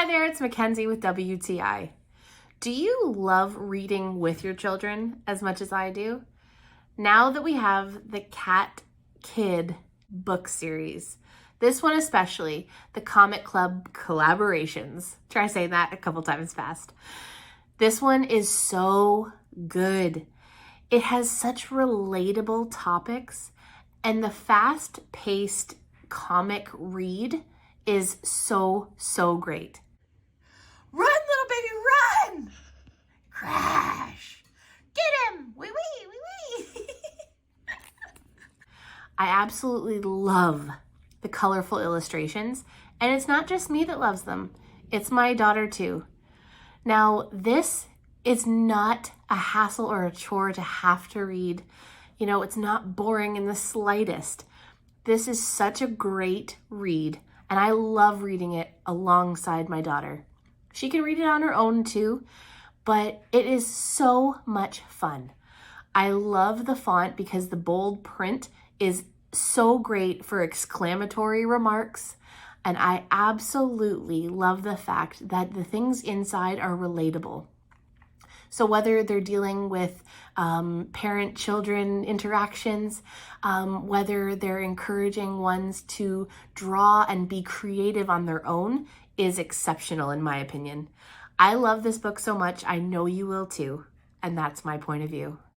there, it's Mackenzie with WTI. Do you love reading with your children as much as I do? Now that we have the Cat Kid book series, this one especially, the Comic Club collaborations. Try saying that a couple times fast. This one is so good. It has such relatable topics, and the fast-paced comic read is so great. Run, little baby, run! Crash! Get him! Wee wee, wee wee! I absolutely love the colorful illustrations, and it's not just me that loves them. It's my daughter too. Now, this is not a hassle or a chore to have to read. You know, it's not boring in the slightest. This is such a great read, and I love reading it alongside my daughter. She can read it on her own too, but it is so much fun. I love the font because the bold print is so great for exclamatory remarks, and I absolutely love the fact that the things inside are relatable. So whether they're dealing with parent-children interactions, whether they're encouraging ones to draw and be creative on their own, is exceptional in my opinion. I love this book so much, I know you will too, and that's my point of view.